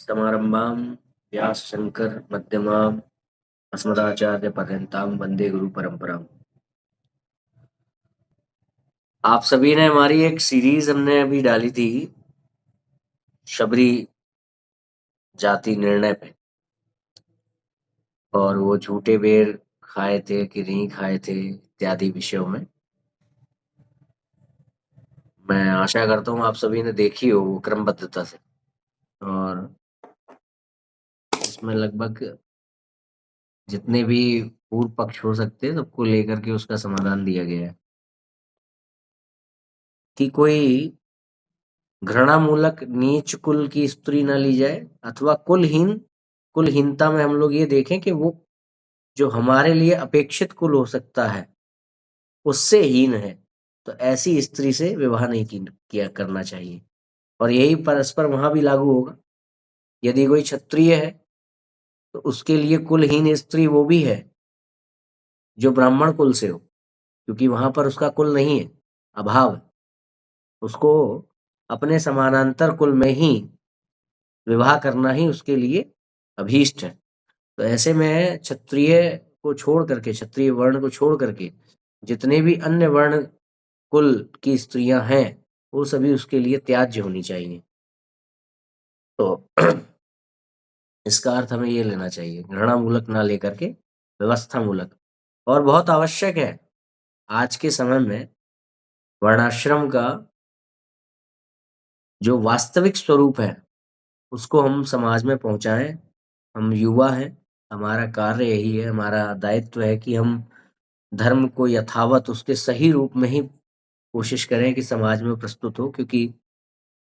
समारंभां व्यासशंकर मध्यमाम् अस्मदाचार्यपर्यन्तां वंदे गुरु परंपराम्। आप सभी ने हमारी एक सीरीज हमने अभी डाली थी शबरी जाति निर्णय पे, और वो झूठे बेर खाए थे कि नहीं खाए थे इत्यादि विषयों में। मैं आशा करता हूँ आप सभी ने देखी हो वो क्रमबद्धता से, और इसमें लगभग जितने भी पूर्व पक्ष हो सकते हैं सबको लेकर के उसका समाधान दिया गया है कि कोई घृणामूलक नीच कुल की स्त्री न ली जाए, अथवा कुलहीनता में हम लोग ये देखें कि वो जो हमारे लिए अपेक्षित कुल हो सकता है उससे हीन है, तो ऐसी स्त्री से विवाह नहीं किया करना चाहिए। और यही परस्पर वहां भी लागू होगा। यदि कोई क्षत्रिय है तो उसके लिए कुलहीन स्त्री वो भी है जो ब्राह्मण कुल से हो, क्योंकि वहां पर उसका कुल नहीं है, अभाव है। उसको अपने समानांतर कुल में ही विवाह करना ही उसके लिए अभीष्ट है। तो ऐसे में क्षत्रिय वर्ण को छोड़ करके जितने भी अन्य वर्ण कुल की स्त्रियां हैं वो सभी उसके लिए त्याज्य होनी चाहिए। तो इसका अर्थ हमें ये लेना चाहिए, घृणा मूलक ना लेकर के व्यवस्था मूलक। और बहुत आवश्यक है आज के समय में वर्णाश्रम का जो वास्तविक स्वरूप है उसको हम समाज में पहुंचाएं। हम युवा हैं, हमारा कार्य यही है, हमारा दायित्व है कि हम धर्म को यथावत उसके सही रूप में ही कोशिश करें कि समाज में प्रस्तुत हो, क्योंकि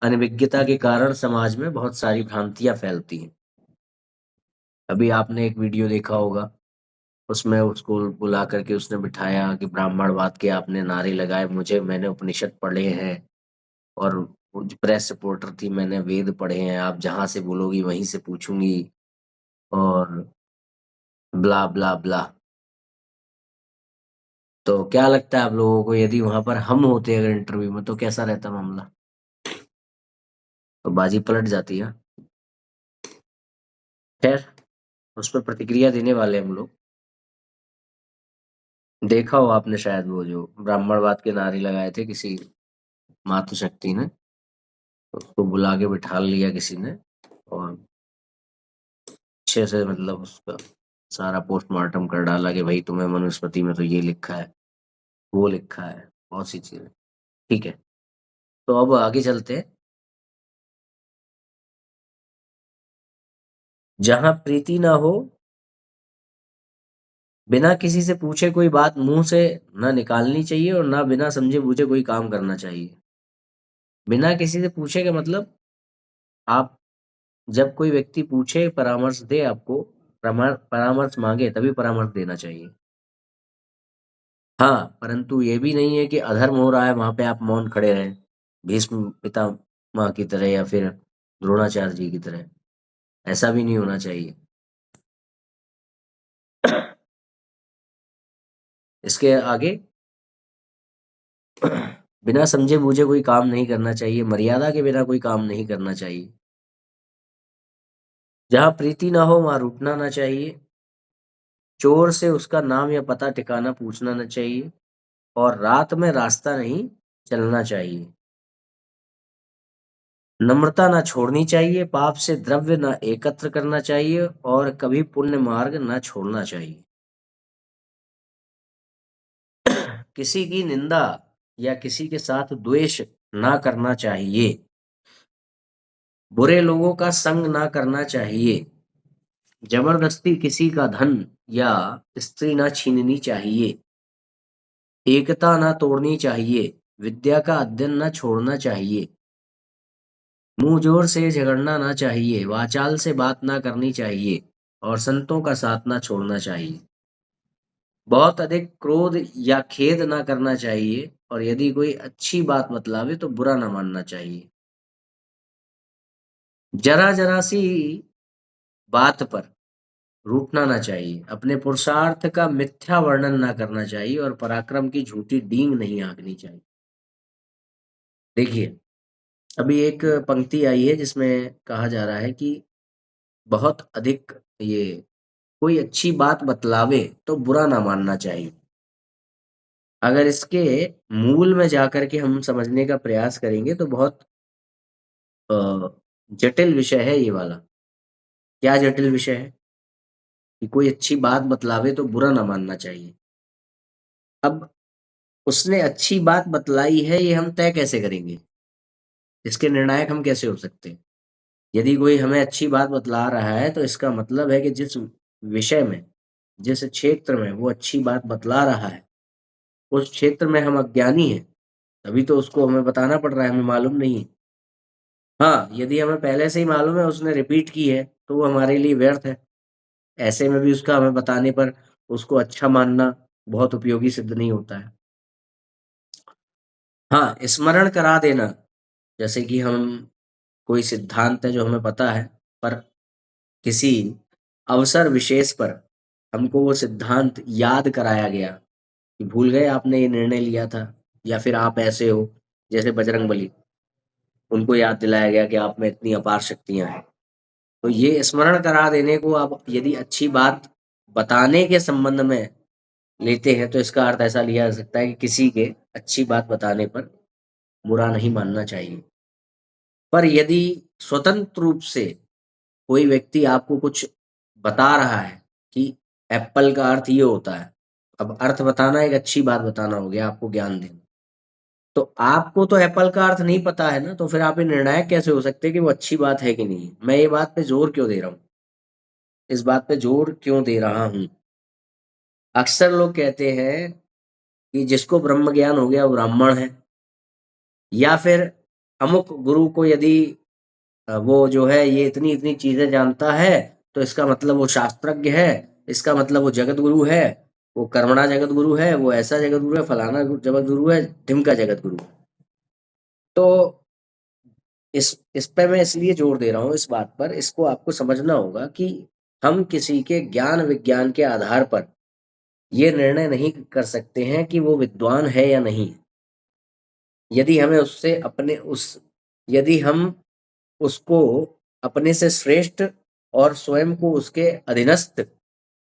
अनभिज्ञता के कारण समाज में बहुत सारी भ्रांतियां फैलती हैं। अभी आपने एक वीडियो देखा होगा, उसमें उसको बुला करके उसने बिठाया कि ब्राह्मणवाद के आपने नारे लगाए, मैंने उपनिषद पढ़े हैं, और वो जो प्रेस रिपोर्टर थी, मैंने वेद पढ़े हैं, आप जहां से बोलोगी वहीं से पूछूंगी, और ब्ला ब्ला ब्ला। तो क्या लगता है आप लोगों को, यदि वहां पर हम होते अगर इंटरव्यू में, तो कैसा रहता मामला? तो बाजी पलट जाती है। खैर, उस पर प्रतिक्रिया देने वाले हम लोग। देखा हो आपने शायद वो जो ब्राह्मणवाद के नारे लगाए थे किसी मातृशक्ति ने, उसको बुला के बिठा लिया किसी ने, और अच्छे से मतलब उसका सारा पोस्टमार्टम कर डाला कि भाई तुम्हें मनुस्मृति में तो ये लिखा है, वो लिखा है, बहुत सी चीजें। ठीक है, तो अब आगे चलते हैं। जहां प्रीति ना हो, बिना किसी से पूछे कोई बात मुंह से ना निकालनी चाहिए, और ना बिना समझे बूझे कोई काम करना चाहिए। बिना किसी से पूछे का मतलब, आप जब कोई व्यक्ति पूछे, परामर्श दे आपको, परामर्श मांगे, तभी परामर्श देना चाहिए। हाँ, परंतु ये भी नहीं है कि अधर्म हो रहा है वहां पे आप मौन खड़े रहें, भीष्म पितामह की तरह या फिर द्रोणाचार्य जी की तरह। ऐसा भी नहीं होना चाहिए। इसके आगे, बिना समझे बूझे कोई काम नहीं करना चाहिए, मर्यादा के बिना कोई काम नहीं करना चाहिए। जहां प्रीति ना हो वहां रुकना ना चाहिए। चोर से उसका नाम या पता ठिकाना पूछना न चाहिए, और रात में रास्ता नहीं चलना चाहिए। नम्रता ना छोड़नी चाहिए, पाप से द्रव्य ना एकत्र करना चाहिए, और कभी पुण्य मार्ग ना छोड़ना चाहिए। किसी की निंदा या किसी के साथ द्वेष ना करना चाहिए। बुरे लोगों का संग ना करना चाहिए। जबरदस्ती किसी का धन या स्त्री ना छीननी चाहिए। एकता ना तोड़नी चाहिए। विद्या का अध्ययन ना छोड़ना चाहिए। मुंह जोर से झगड़ना ना चाहिए। वाचाल से बात ना करनी चाहिए, और संतों का साथ ना छोड़ना चाहिए। बहुत अधिक क्रोध या खेद ना करना चाहिए, और यदि कोई अच्छी बात बतलावे तो बुरा ना मानना चाहिए। जरा जरा सी बात पर रूठना ना चाहिए। अपने पुरुषार्थ का मिथ्या वर्णन ना करना चाहिए, और पराक्रम की झूठी डींग नहीं हाँकनी चाहिए। देखिए, अभी एक पंक्ति आई है जिसमें कहा जा रहा है कि बहुत अधिक ये कोई अच्छी बात बतलावे तो बुरा ना मानना चाहिए। अगर इसके मूल में जाकर के हम समझने का प्रयास करेंगे तो बहुत अ, जटिल विषय है ये वाला। क्या जटिल विषय है? कि कोई अच्छी बात बतलावे तो बुरा ना मानना चाहिए। अब उसने अच्छी बात बतलाई है ये हम तय कैसे करेंगे? इसके निर्णायक हम कैसे हो सकते हैं? यदि कोई हमें अच्छी बात बतला रहा है तो इसका मतलब है कि जिस विषय में, जिस क्षेत्र में वो अच्छी बात बतला रहा है, उस क्षेत्र में हम अज्ञानी हैं, तभी तो उसको हमें बताना पड़ रहा है, हमें मालूम नहीं है। हाँ, यदि हमें पहले से ही मालूम है उसने रिपीट की है, तो वो हमारे लिए व्यर्थ है। ऐसे में भी उसका हमें बताने पर उसको अच्छा मानना बहुत उपयोगी सिद्ध नहीं होता है। हाँ, स्मरण करा देना, जैसे कि हम कोई सिद्धांत है जो हमें पता है, पर किसी अवसर विशेष पर हमको वो सिद्धांत याद कराया गया कि भूल गए आपने ये निर्णय लिया था या फिर आप ऐसे हो, जैसे बजरंगबली, उनको याद दिलाया गया कि आप में इतनी अपार शक्तियाँ हैं। तो ये स्मरण करा देने को आप यदि अच्छी बात बताने के संबंध में लेते हैं तो इसका अर्थ ऐसा लिया जा सकता है कि किसी के अच्छी बात बताने पर बुरा नहीं मानना चाहिए। पर यदि स्वतंत्र रूप से कोई व्यक्ति आपको कुछ बता रहा है कि एप्पल का अर्थ ये होता है, अब अर्थ बताना एक अच्छी बात बताना हो गया, आपको ज्ञान देना। तो आपको तो एप्पल का अर्थ नहीं पता है ना, तो फिर आप ये निर्णायक कैसे हो सकते हैं कि वो अच्छी बात है कि नहीं है? मैं ये बात पे जोर क्यों दे रहा हूँ? इस बात पे जोर क्यों दे रहा हूँ? अक्सर लोग कहते हैं कि जिसको ब्रह्म ज्ञान हो गया वो ब्राह्मण है, या फिर अमुक गुरु को यदि वो जो है ये इतनी-इतनी चीज़ें जानता है, तो इसका मतलब वो शास्त्रज्ञ है, इसका मतलब वो जगत गुरु है, वो कर्मणा जगत गुरु है, वो ऐसा जगत गुरु है, फलाना जगत गुरु है, ढिमका जगत गुरु है। तो इस पे मैं इसलिए जोर दे रहा हूँ इस बात पर, इसको आपको समझना होगा कि हम किसी के ज्ञान विज्ञान के आधार पर ये निर्णय नहीं कर सकते हैं कि वो विद्वान है या नहीं। यदि हमें उससे अपने उस यदि हम उसको अपने से श्रेष्ठ और स्वयं को उसके अधीनस्थ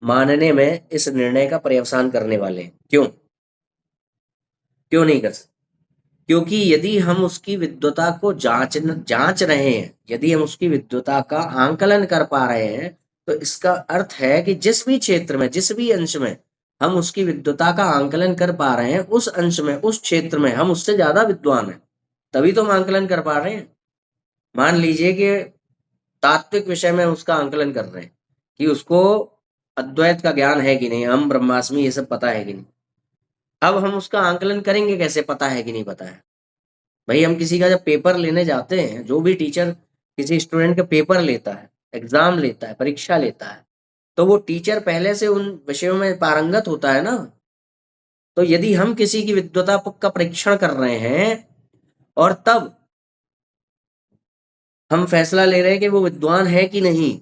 मानने में इस निर्णय का पर्यवसान करने वाले हैं। क्यों? क्यों नहीं कर सकते? क्योंकि यदि हम उसकी विद्वता को जांच रहे हैं, यदि हम उसकी विद्वता का आंकलन कर पा रहे हैं, तो इसका अर्थ है कि जिस भी क्षेत्र में, जिस भी अंश में हम उसकी विद्वता का आंकलन कर पा रहे हैं, उस अंश में, उस क्षेत्र में हम उससे ज्यादा विद्वान हैं, तभी तो हम आंकलन कर पा रहे हैं। मान लीजिए कि तात्विक विषय में उसका आंकलन कर रहे हैं कि उसको अद्वैत का ज्ञान है कि नहीं, हम ब्रह्मास्मि ये सब पता है कि नहीं। अब हम उसका आंकलन करेंगे कैसे, पता है कि नहीं पता है? भाई हम किसी का जब पेपर लेने जाते हैं, जो भी टीचर किसी स्टूडेंट का पेपर लेता है, एग्जाम लेता है, परीक्षा लेता है, तो वो टीचर पहले से उन विषयों में पारंगत होता है ना। तो यदि हम किसी की विद्वता का परीक्षण कर रहे हैं और तब हम फैसला ले रहे हैं कि वो विद्वान है कि नहीं,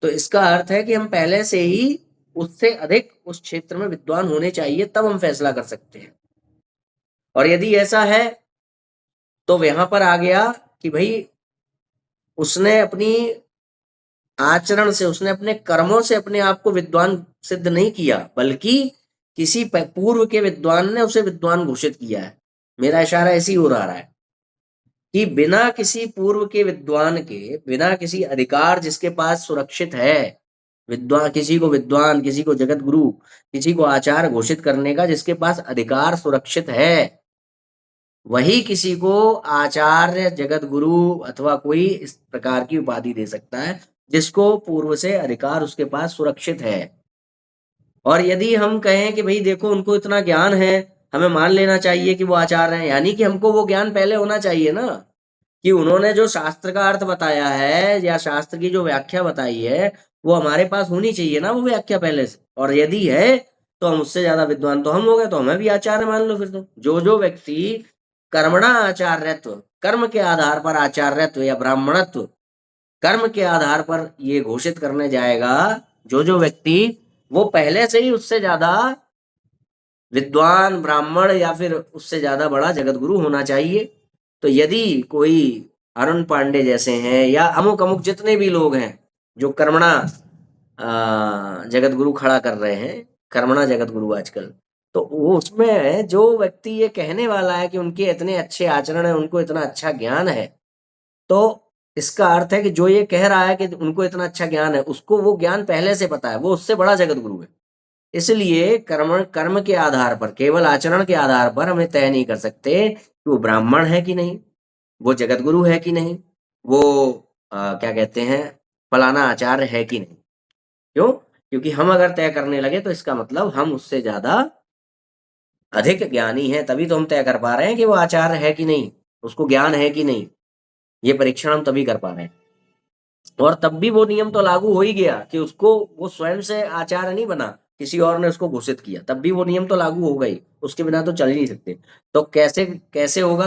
तो इसका अर्थ है कि हम पहले से ही उससे अधिक उस क्षेत्र में विद्वान होने चाहिए, तब हम फैसला कर सकते हैं। और यदि ऐसा है तो यहां पर आ गया कि भाई उसने अपनी आचरण से, उसने अपने कर्मों से अपने आप को विद्वान सिद्ध नहीं किया, बल्कि किसी पूर्व के विद्वान ने उसे विद्वान घोषित किया है। मेरा इशारा ऐसी हो रहा है कि बिना किसी पूर्व के विद्वान के, बिना किसी अधिकार जिसके पास सुरक्षित है, विद्वान किसी को विद्वान, किसी को जगत गुरु, किसी को आचार्य घोषित करने का जिसके पास अधिकार सुरक्षित है, वही किसी को आचार्य, जगत गुरु अथवा कोई इस प्रकार की उपाधि दे सकता है जिसको पूर्व से अधिकार उसके पास सुरक्षित है। और यदि हम कहें कि भाई देखो उनको इतना ज्ञान है, हमें मान लेना चाहिए कि वो आचार्य हैं, यानी कि हमको वो ज्ञान पहले होना चाहिए ना, कि उन्होंने जो शास्त्र का अर्थ बताया है या शास्त्र की जो व्याख्या बताई है, वो हमारे पास होनी चाहिए ना वो व्याख्या पहले से। और यदि है तो हम उससे ज्यादा विद्वान तो हम हो गए, तो हमें भी आचार्य मान लो। फिर तो जो व्यक्ति कर्मणा आचार्यत्व, कर्म के आधार पर आचार्यत्व या ब्राह्मणत्व, कर्म के आधार पर ये घोषित करने जाएगा, जो व्यक्ति, वो पहले से ही उससे ज्यादा विद्वान, ब्राह्मण या फिर उससे ज्यादा बड़ा जगत गुरु होना चाहिए। तो यदि कोई अरुण पांडे जैसे हैं या अमुक अमुक जितने भी लोग हैं जो कर्मणा जगत गुरु खड़ा कर रहे हैं, कर्मणा जगत गुरु आजकल, तो वो उसमें जो व्यक्ति ये कहने वाला है कि उनके इतने अच्छे आचरण है, उनको इतना अच्छा ज्ञान है, तो इसका अर्थ है कि जो ये कह रहा है कि उनको इतना अच्छा ज्ञान है, उसको वो ज्ञान पहले से पता है, वो उससे बड़ा जगत गुरु है। इसलिए कर्म के आधार पर, केवल आचरण के आधार पर हमें तय नहीं कर सकते कि वो ब्राह्मण है कि नहीं, वो जगत गुरु है कि नहीं, वो क्या कहते हैं, फलाना आचार्य है कि नहीं। क्यों? क्योंकि हम अगर तय करने लगे तो इसका मतलब हम उससे ज्यादा अधिक ज्ञानी है, तभी तो हम तय कर पा रहे हैं कि वो आचार्य है कि नहीं, उसको ज्ञान है कि नहीं। ये परीक्षण हम तभी कर पा रहे हैं। और तब भी वो नियम तो लागू हो ही गया कि उसको, वो स्वयं से आचार्य नहीं बना, किसी और ने उसको घोषित किया, तब भी वो नियम तो लागू हो गई, उसके बिना तो चल ही नहीं सकते। तो कैसे कैसे होगा?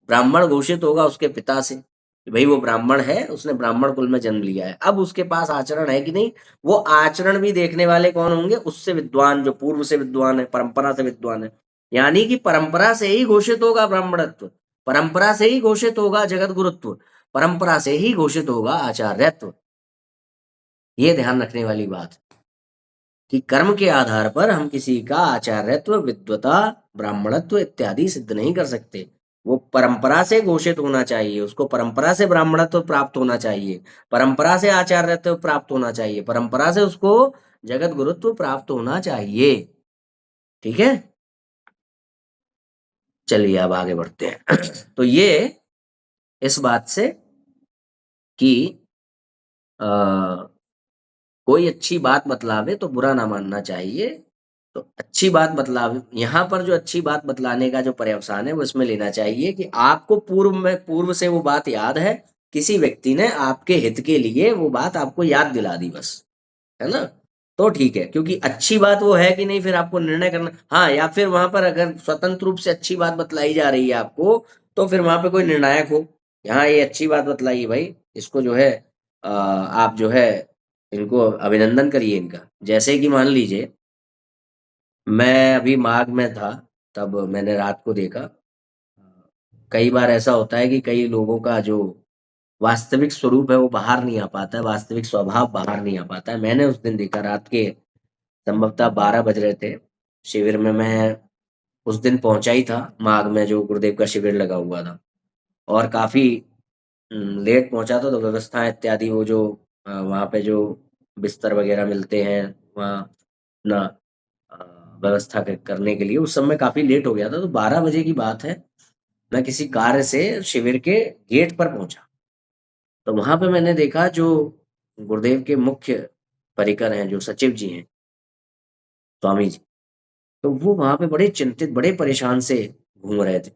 ब्राह्मण घोषित होगा उसके पिता से कि भाई वो ब्राह्मण है, उसने ब्राह्मण कुल में जन्म लिया है। अब उसके पास आचरण है कि नहीं, वो आचरण भी देखने वाले कौन होंगे? उससे विद्वान, जो पूर्व से विद्वान है, परंपरा से विद्वान है। यानी कि परंपरा से ही घोषित होगा ब्राह्मणत्व, परंपरा से ही घोषित होगा जगत गुरुत्व, परंपरा से ही घोषित होगा आचार्यत्व। ये ध्यान रखने वाली बात कि कर्म के आधार पर हम किसी का आचार्यत्व, विद्वता, ब्राह्मणत्व इत्यादि सिद्ध नहीं कर सकते। वो परंपरा से घोषित होना चाहिए, उसको परंपरा से ब्राह्मणत्व प्राप्त होना चाहिए, परंपरा से आचार्यत्व प्राप्त होना चाहिए, परंपरा से उसको जगत गुरुत्व प्राप्त होना चाहिए। ठीक है, चलिए अब आगे बढ़ते हैं। तो ये इस बात से कि कोई अच्छी बात बतलावे तो बुरा ना मानना चाहिए। तो अच्छी बात बतलावे, यहाँ पर जो अच्छी बात बतलाने का जो पर्यवसान है वो इसमें लेना चाहिए कि आपको पूर्व से वो बात याद है, किसी व्यक्ति ने आपके हित के लिए वो बात आपको याद दिला दी बस, है ना? तो ठीक है, क्योंकि अच्छी बात वो है कि नहीं फिर आपको निर्णय करना। हाँ, या फिर वहां पर अगर स्वतंत्र रूप से अच्छी बात बतलाई जा रही है आपको, तो फिर वहां पे कोई निर्णायक हो, यहाँ ये अच्छी बात बतलाई है भाई, इसको जो है आप जो है इनको अभिनंदन करिए इनका। जैसे कि मान लीजिए मैं अभी माघ में था, तब मैंने रात को देखा, कई बार ऐसा होता है कि कई लोगों का जो वास्तविक स्वरूप है वो बाहर नहीं आ पाता है, वास्तविक स्वभाव बाहर नहीं आ पाता है। मैंने उस दिन देखा, रात के संभवतः 12 बज रहे थे, शिविर में मैं उस दिन पहुंचा ही था, माघ में जो गुरुदेव का शिविर लगा हुआ था, और काफी लेट पहुंचा था। तो व्यवस्था इत्यादि वो जो वहाँ पे जो बिस्तर वगैरह मिलते हैं वहाँ अपना अ, व्यवस्था करने के लिए, उस समय काफी लेट हो गया था। तो 12 बजे की बात है, मैं किसी कार्य से शिविर के गेट पर पहुंचा, तो वहां पे मैंने देखा जो गुरुदेव के मुख्य परिकर हैं, जो सचिव जी हैं, स्वामी जी, तो वो वहां पे बड़े चिंतित, बड़े परेशान से घूम रहे थे।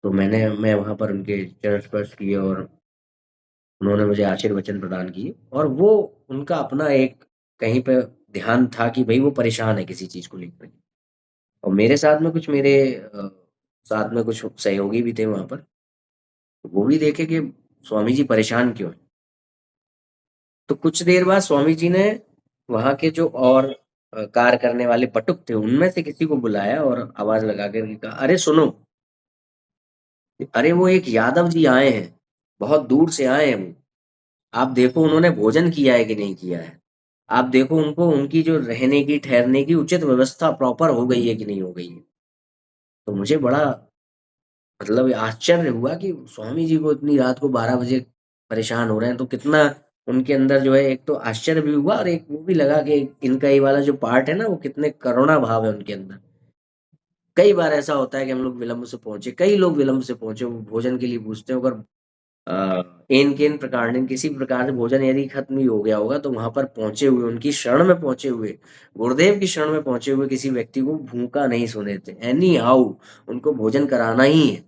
तो मैं वहां पर उनके चरण स्पर्श किए और उन्होंने मुझे आशीर्वचन प्रदान किए, और वो उनका अपना एक कहीं पे ध्यान था कि भाई वो परेशान है किसी चीज को लेकर। और मेरे साथ में कुछ मेरे साथ में कुछ सहयोगी भी थे वहां पर, तो वो भी देखे कि स्वामी जी परेशान क्यों हैं। तो कुछ देर बाद स्वामी जी ने वहां के जो और कार्य करने वाले बटुक थे, उनमें से किसी को बुलाया और आवाज लगा कर कहा, अरे सुनो, अरे वो एक यादव जी आए हैं, बहुत दूर से आए हैं वो, आप देखो उन्होंने भोजन किया है कि नहीं किया है, आप देखो उनको, उनकी जो रहने की ठहरने की उचित व्यवस्था प्रॉपर हो गई है कि नहीं हो गई है। तो मुझे बड़ा मतलब आश्चर्य हुआ कि स्वामी जी को इतनी रात को 12 बजे परेशान हो रहे हैं, तो कितना उनके अंदर जो है, एक तो आश्चर्य भी हुआ और एक वो भी लगा कि इनका ये वाला जो पार्ट है ना, वो कितने करुणा भाव है उनके अंदर। कई बार ऐसा होता है कि हम लोग विलंब से पहुंचे, कई लोग विलंब से पहुंचे, वो भोजन के लिए पूछते हैं, अगर एन केन प्रकार ने किसी प्रकार से भोजन यदि खत्म ही हो गया होगा, तो वहां पर पहुंचे हुए, उनकी शरण में पहुंचे हुए, गुरुदेव की शरण में पहुंचे हुए किसी व्यक्ति को भूखा नहीं सोने थे, एनी हाउ उनको भोजन कराना ही है।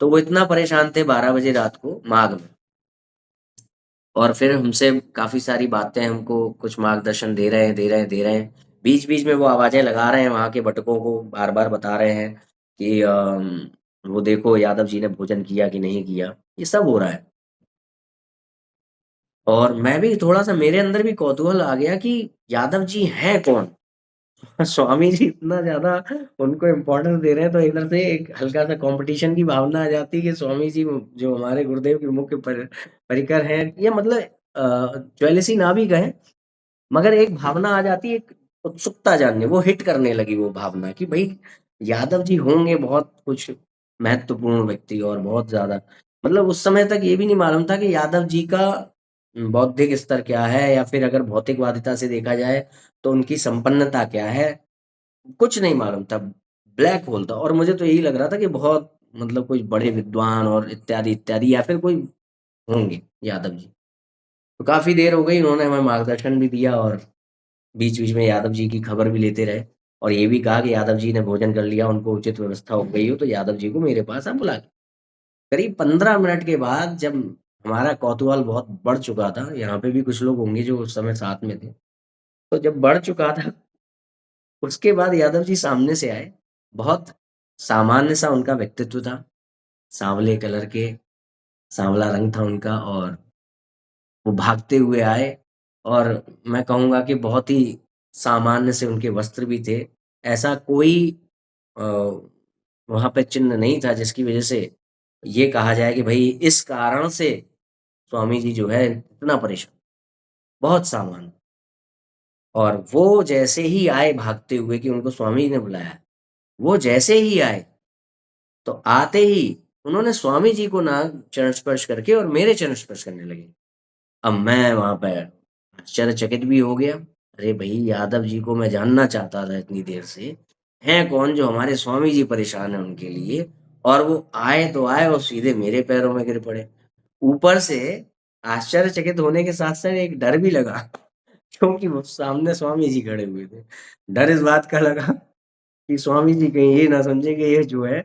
तो वो इतना परेशान थे 12 बजे रात को माघ में, और फिर हमसे काफी सारी बातें, हमको कुछ मार्गदर्शन दे रहे हैं। बीच बीच में वो आवाजें लगा रहे हैं, वहां के बटुकों को बार बार बता रहे हैं कि वो देखो यादव जी ने भोजन किया कि नहीं किया, ये सब हो रहा है। और मैं भी थोड़ा सा, मेरे अंदर भी कौतूहल आ गया कि यादव जी हैं कौन, स्वामी जी इतना ज़्यादा उनको इम्पोर्टेंस दे रहे हैं, तो इधर से एक हल्का-सा कॉम्पिटिशन की भावना आ जाती है कि स्वामी जी जो हमारे गुरुदेव के मुख्य परिकर हैं, या मतलब जेलसी ना भी कहें, मगर एक भावना आ जाती है, एक उत्सुकता जानने, वो हिट करने लगी वो भावना कि भई यादव जी होंगे बहुत कुछ महत्वपूर्ण व्यक्ति और बहुत ज़्यादा, मतलब उस समय तक ये भी नहीं मालूम था कि यादव जी का बौद्धिक स्तर क्या है, या फिर अगर भौतिकवादिता से देखा जाए तो उनकी संपन्नता क्या है, कुछ नहीं मालूम था। ब्लैक होल था, और मुझे तो यही लग रहा था कि बहुत मतलब कोई बड़े विद्वान और इत्यादि या फिर कोई होंगे यादव जी। तो काफ़ी देर हो गई, उन्होंने हमें मार्गदर्शन भी दिया और बीच-बीच में यादव जी की खबर भी लेते रहे, और ये भी कहा कि यादव जी ने भोजन कर लिया, उनको उचित व्यवस्था हो गई हो तो यादव जी को मेरे पास आप बुला लीजिए। करीब 15 मिनट के बाद जब हमारा कौतूहल बहुत बढ़ चुका था, यहाँ पे भी कुछ लोग होंगे जो उस समय साथ में थे, तो जब बढ़ चुका था, उसके बाद यादव जी सामने से आए। बहुत सामान्य सा उनका व्यक्तित्व था, साँवले कलर के, साँवला रंग था उनका, और वो भागते हुए आए, और मैं कहूँगा कि बहुत ही सामान्य से उनके वस्त्र भी थे। ऐसा कोई अ, वहाँ पे चिन्ह नहीं था जिसकी वज़ह से ये कहा जाए कि भई इस कारण से स्वामी जी जो है इतना परेशान, बहुत सामान्य। और वो जैसे ही आए भागते हुए कि उनको स्वामी जी ने बुलाया, वो जैसे ही आए, तो आते ही उन्होंने स्वामी जी को ना चरण स्पर्श करके और मेरे चरण स्पर्श करने लगे। अब मैं वहाँ पे आश्चर्यचकित भी हो गया। अरे भई, यादव जी को मैं जानना चाहता था इतनी देर से, हैं कौन जो हमारे स्वामी जी परेशान हैं उनके लिए, और वो आए तो आए और सीधे मेरे पैरों में गिर पड़े। ऊपर से आश्चर्यचकित होने के साथ-साथ एक डर भी लगा, क्योंकि वो सामने स्वामी जी खड़े हुए थे। डर इस बात का लगा कि स्वामी जी कहीं ये ना समझे कि ये जो है,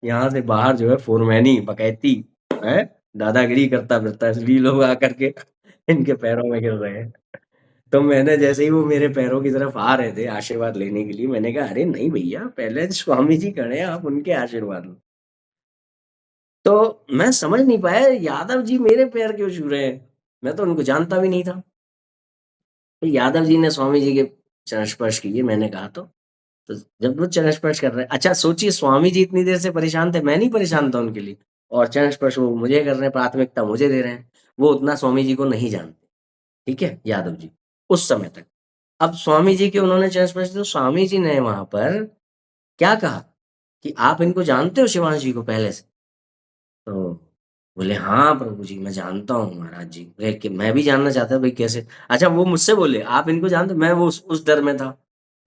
यहाँ से बाहर जो है फोरमैनी, डकैती है, दादागिरी करता फिरता है, इसलिए लोग आकर के इनके पैरों में गिर रहे हैं। तो मैंने जैसे ही वो मेरे पैरों की तरफ आ रहे थे आशीर्वाद लेने के लिए, मैंने कहा, "अरे नहीं भैया, पहले स्वामी जी खड़े हैं, आप उनके आशीर्वाद लो।" तो मैं समझ नहीं पाया यादव जी मेरे पैर क्यों छू रहे हैं? मैं तो उनको जानता भी नहीं था। तो यादव जी ने स्वामी जी के चरण स्पर्श किए, मैंने कहा तो जब वो चरण स्पर्श कर रहे हैं, अच्छा सोचिए, स्वामी जी इतनी देर से परेशान थे, मैं नहीं परेशान था उनके लिए, और चरण स्पर्श वो मुझे कर रहे हैं, प्राथमिकता मुझे दे रहे हैं। वो उतना स्वामी जी को नहीं जानते, ठीक है? यादव जी, उस समय तक। अब स्वामी जी के उन्होंने चरण स्पर्श किया, तो स्वामी जी ने वहाँ पर क्या कहा कि आप इनको जानते हो शिवांश जी को पहले से? तो बोले, "हाँ प्रभु जी, मैं जानता हूँ महाराज जी।" बोले कि मैं भी जानना चाहता भई कैसे? अच्छा, वो मुझसे बोले, "आप इनको जानते हो?" मैं वो उस डर में था,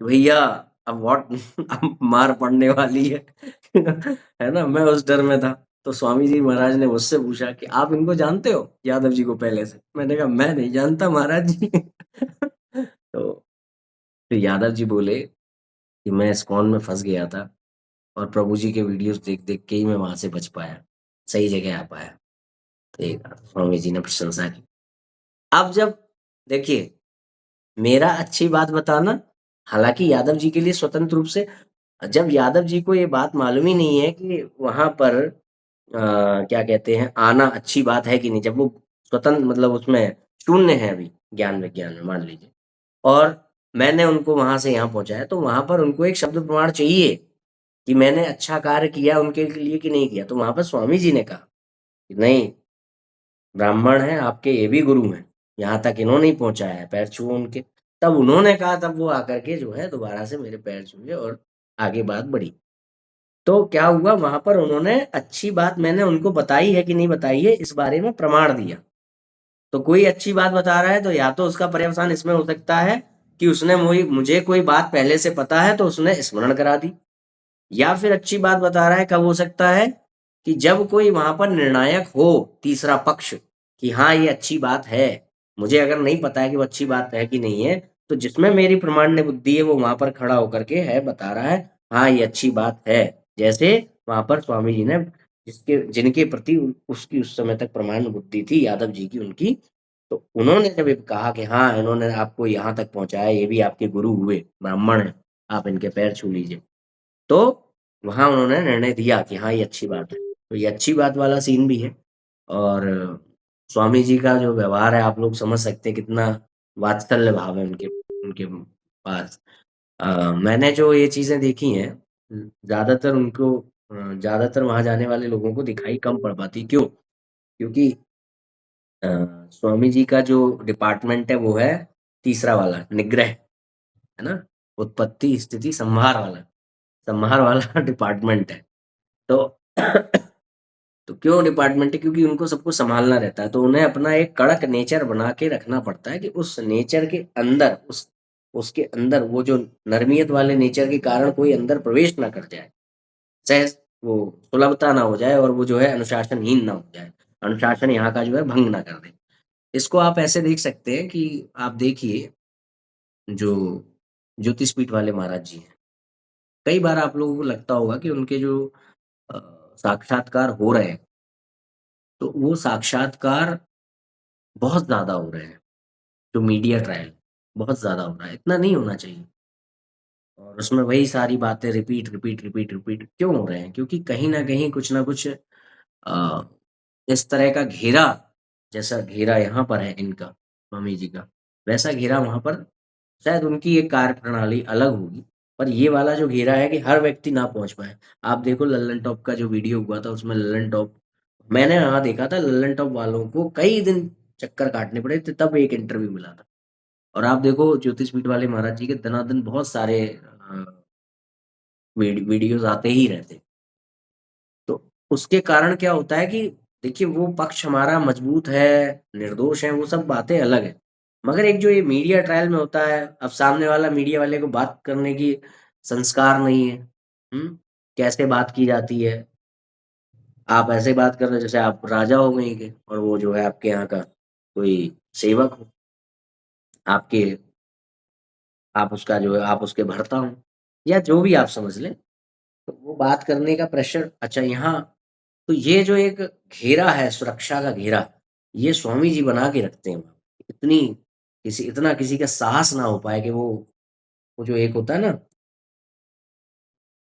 भैया अब व्हाट अब मार पड़ने वाली है। है ना? मैं उस डर में था। तो स्वामी जी महाराज ने मुझसे पूछा कि, "आप इनको जानते हो, यादव जी को पहले से?" मैंने कहा, "मैं नहीं जानता महाराज जी।" तो फिर यादव जी बोले कि, "मैं इस्कॉन में फँस गया था, और प्रभु जी के वीडियोज़ देख-देख के ही मैं वहाँ से बच पाया, सही जगह आ पाया।" ठीक, स्वामी जी ने प्रशंसा की। अब जब देखिए, मेरा अच्छी बात बताना, हालाँकि यादव जी के लिए स्वतंत्र रूप से, जब यादव जी को ये बात मालूम ही नहीं है कि वहाँ पर क्या कहते हैं, आना अच्छी बात है कि नहीं, जब वो स्वतंत्र मतलब उसमें शून्य है अभी ज्ञान-विज्ञान में, मान लीजिए। और मैंने उनको वहाँ से यहाँ पहुँचाया, तो वहाँ पर उनको एक शब्द प्रमाण चाहिए कि मैंने अच्छा कार्य किया उनके लिए कि नहीं किया। तो वहाँ पर स्वामी जी ने कहा कि नहीं, ब्राह्मण हैं, आपके ये भी गुरु हैं, यहाँ तक इन्होंने ही पहुँचाया है, पैर छुओ उनके। तब उन्होंने कहा, तब वो आकर के जो है दोबारा से मेरे पैर छुए, और आगे बात बढ़ी। तो क्या हुआ, वहाँ पर उन्होंने अच्छी बात मैंने उनको बताई है कि नहीं बताई है, इस बारे में प्रमाण दिया। तो कोई अच्छी बात बता रहा है, तो या तो उसका पर्यवसान इसमें हो सकता है कि उसने मुझे कोई बात पहले से पता है, तो उसने स्मरण करा दी। या फिर अच्छी बात बता रहा है, कब हो सकता है कि जब कोई वहाँ पर निर्णायक हो, तीसरा पक्ष, कि हाँ, ये अच्छी बात है। मुझे अगर नहीं पता है कि वो अच्छी बात है कि नहीं है, तो जिसमें मेरी प्रामाण्य बुद्धि है, वो वहाँ पर खड़ा होकर के है बता रहा है, हाँ, ये अच्छी बात है। जैसे वहाँ पर स्वामी जी ने जिनके प्रति उसकी उस समय तक प्रामाण्य बुद्धि थी, यादव जी की उनकी, तो उन्होंने जब ये कहा कि हाँ, इन्होंने आपको यहाँ तक पहुँचाया, ये भी आपके गुरु हुए, ब्राह्मण हैं, आप इनके पैर छू लीजिए। तो वहाँ उन्होंने निर्णय दिया कि हाँ, ये अच्छी बात है। तो ये अच्छी बात वाला सीन भी है, और स्वामी जी का जो व्यवहार है, आप लोग समझ सकते हैं कितना वात्सल्य भाव है उनके उनके पास। मैंने जो ये चीज़ें देखी हैं, ज़्यादातर उनको ज़्यादातर वहाँ जाने वाले लोगों को दिखाई कम पड़ पाती। क्यों? क्योंकि अ, स्वामी जी का जो डिपार्टमेंट है वो है तीसरा वाला निग्रह, है ना? उत्पत्ति, स्थिति, संहार वाला डिपार्टमेंट है। तो तो क्यों डिपार्टमेंट है? क्योंकि उनको सबको सँभालना रहता है, तो उन्हें अपना एक कड़क नेचर बना के रखना पड़ता है कि उस नेचर के अंदर उसके अंदर वो जो नरमियत वाले नेचर के कारण कोई अंदर प्रवेश ना कर जाए। सहज वो सुलभता ना हो जाए और वो जो है अनुशासनहीन ना हो जाए। अनुशासन यहाँ का जो है भंग ना कर दे। इसको आप ऐसे देख सकते हैं कि आप देखिए जो ज्योतिष पीठ वाले महाराज जी हैं, कई बार आप लोगों को लगता होगा कि उनके जो अ, साक्षात्कार हो रहे हैं, तो वो साक्षात्कार बहुत ज़्यादा हो रहे हैं, जो मीडिया ट्रायल बहुत ज़्यादा हो रहा है, इतना नहीं होना चाहिए। और उसमें वही सारी बातें रिपीट, रिपीट, रिपीट, रिपीट क्यों हो रहे हैं? क्योंकि कहीं न कहीं कुछ न कुछ इस तरह का घेरा, जैसा घेरा यहाँ पर है इनका, स्वामी जी का, वैसा घेरा वहाँ पर शायद उनकी एक कार्यप्रणाली अलग होगी, पर ये वाला जो घेरा है कि हर व्यक्ति ना पहुँच पाए। आप देखो लल्लन टॉप का जो वीडियो हुआ था उसमें लल्लन टॉप मैंने वहाँ देखा था लल्लन टॉप वालों को कई दिन चक्कर काटने पड़े थे तब एक इंटरव्यू मिला था। और आप देखो ज्योतिषपीठ वाले महाराज जी के दनादन बहुत सारे वीडियोज़ आते ही रहते। तो उसके कारण क्या होता है कि देखिए वो पक्ष हमारा मजबूत है, निर्दोष है, वो सब बातें अलग हैं। मगर एक जो ये मीडिया ट्रायल में होता है, अब सामने वाला मीडिया वाले को बात करने की संस्कार नहीं है। हुँ? कैसे बात की जाती है? आप ऐसे बात कर रहे हो जैसे आप राजा हो वहीं के और वो जो है आपके यहाँ का कोई सेवक हो। आपके आप उसका जो है आप उसके भर्ता हो या जो भी आप समझ लें। तो वो बात करने का प्रेशर अच्छा यहाँ तो ये जो एक घेरा है, सुरक्षा का घेरा, ये स्वामी जी बना के रखते हैं। इतनी इतना किसी का साहस ना हो पाए कि वो जो एक होता है ना,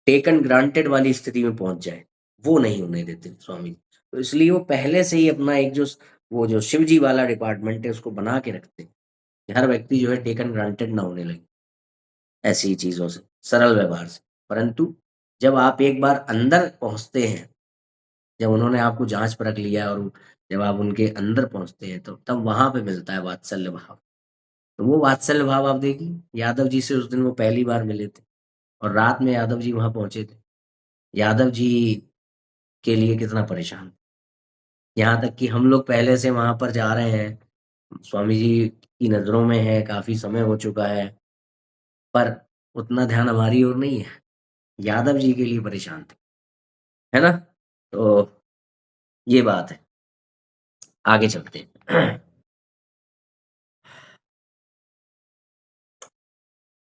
टेकन ग्रांटेड वाली स्थिति में पहुँच जाए, वो नहीं होने देते स्वामी जी। तो इसलिए वो पहले से ही अपना एक जो वो जो शिव जी वाला डिपार्टमेंट है, उसको बना के रखते हैं, कि हर व्यक्ति जो है टेकन ग्रांटेड ना होने लगे, ऐसी चीज़ों से, सरल व्यवहार से। परंतु जब आप एक बार अंदर पहुँचते हैं, जब उन्होंने आपको जाँच-परख लिया और जब आप उनके अंदर पहुँचते हैं, तो तब वहाँ पे मिलता है वात्सल्य भाव। तो वो वात्सल्य भाव आप देखिए, यादव जी से उस दिन वो पहली बार मिले थे और रात में यादव जी वहाँ पहुँचे थे। यादव जी के लिए कितना परेशान, यहाँ तक कि हम लोग पहले से वहाँ पर जा रहे हैं, स्वामी जी की नज़रों में हैं, काफ़ी समय हो चुका है, पर उतना ध्यान हमारी ओर नहीं है, यादव जी के लिए परेशान थे, है ना? तो ये बात है, आगे चलते हैं।